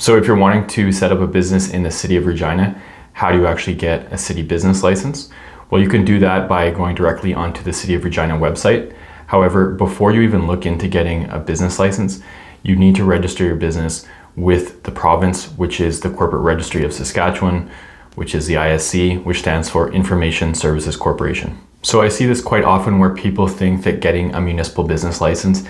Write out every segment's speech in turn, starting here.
So if you're wanting to set up a business in the city of Regina, how do you actually get a city business license? Well, you can do that by going directly onto the City of Regina website. However, before you even look into getting a business license, you need to register your business with the province, which is the Corporate Registry of Saskatchewan, which is the ISC, which stands for Information Services Corporation. So I see this quite often where people think that getting a municipal business license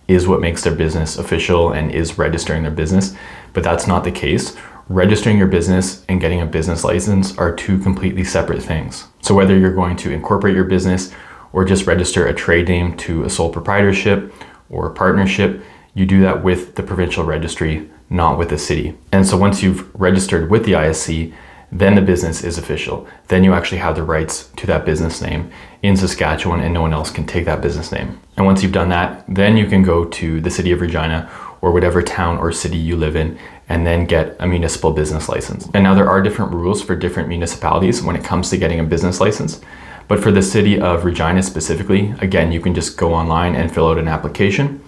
is what makes their business official and is registering their business, but that's not the case. Registering your business and getting a business license are two completely separate things. So whether you're going to incorporate your business or just register a trade name to a sole proprietorship or a partnership, you do that with the provincial registry, not with the city. And so once you've registered with the ISC, then the business is official. Then you actually have the rights to that business name in Saskatchewan and no one else can take that business name. And once you've done that, then you can go to the City of Regina or whatever town or city you live in and then get a municipal business license. And now there are different rules for different municipalities when it comes to getting a business license. But for the City of Regina specifically, again, you can just go online and fill out an application.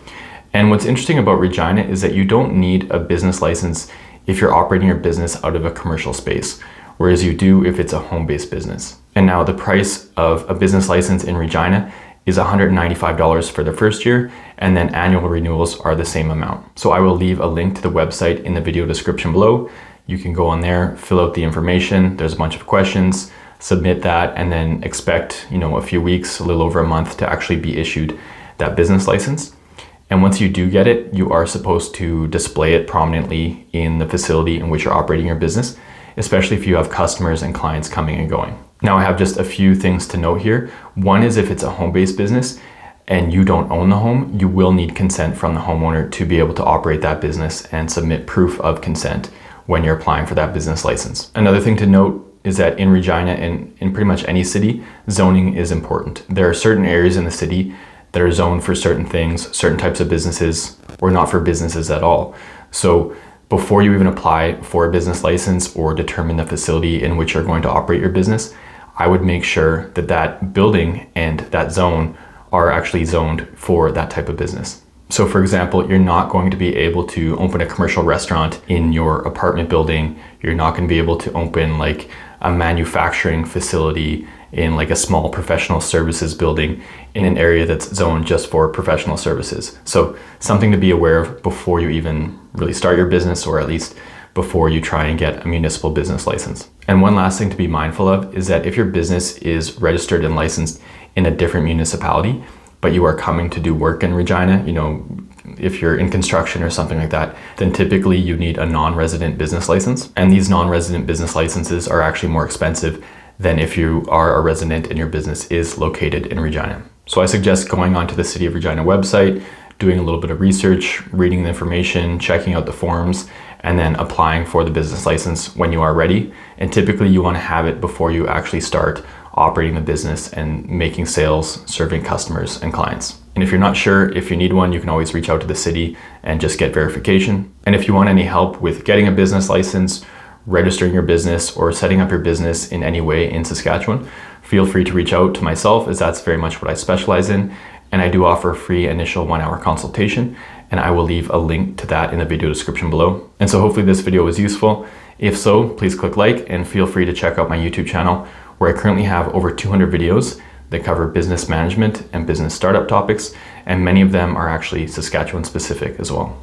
And what's interesting about Regina is that you don't need a business license if you're operating your business out of a commercial space, whereas you do if it's a home-based business. And now the price of a business license in Regina is $195 for the first year, and then annual renewals are the same amount. So I will leave a link to the website in the video description below. You can go on there, fill out the information. There's a bunch of questions, submit that, and then expect, a few weeks, a little over a month to actually be issued that business license. And once you do get it, you are supposed to display it prominently in the facility in which you're operating your business, especially if you have customers and clients coming and going. Now I have just a few things to note here. One is if it's a home-based business and you don't own the home, you will need consent from the homeowner to be able to operate that business and submit proof of consent when you're applying for that business license. Another thing to note is that in Regina and in pretty much any city, zoning is important. There are certain areas in the city that are zoned for certain things, certain types of businesses, or not for businesses at all. So before you even apply for a business license or determine the facility in which you're going to operate your business, I would make sure that that building and that zone are actually zoned for that type of business. So for example, you're not going to be able to open a commercial restaurant in your apartment building. You're not going to be able to open like a manufacturing facility in like a small professional services building in an area that's zoned just for professional services. So something to be aware of before you even really start your business, or at least before you try and get a municipal business license. And one last thing to be mindful of is that if your business is registered and licensed in a different municipality, but you are coming to do work in Regina, if you're in construction or something like that, then typically you need a non-resident business license. And these non-resident business licenses are actually more expensive than if you are a resident and your business is located in Regina. So I suggest going onto the City of Regina website, doing a little bit of research, reading the information, checking out the forms, and then applying for the business license when you are ready. And typically you want to have it before you actually start operating the business and making sales, serving customers and clients. And if you're not sure if you need one, you can always reach out to the city and just get verification. And if you want any help with getting a business license, registering your business, or setting up your business in any way in Saskatchewan, feel free to reach out to myself, as that's very much what I specialize in. And I do offer a free initial 1-hour consultation, and I will leave a link to that in the video description below. And so hopefully this video was useful. If so, please click like and feel free to check out my YouTube channel, where I currently have over 200 videos that cover business management and business startup topics, and many of them are actually Saskatchewan specific as well.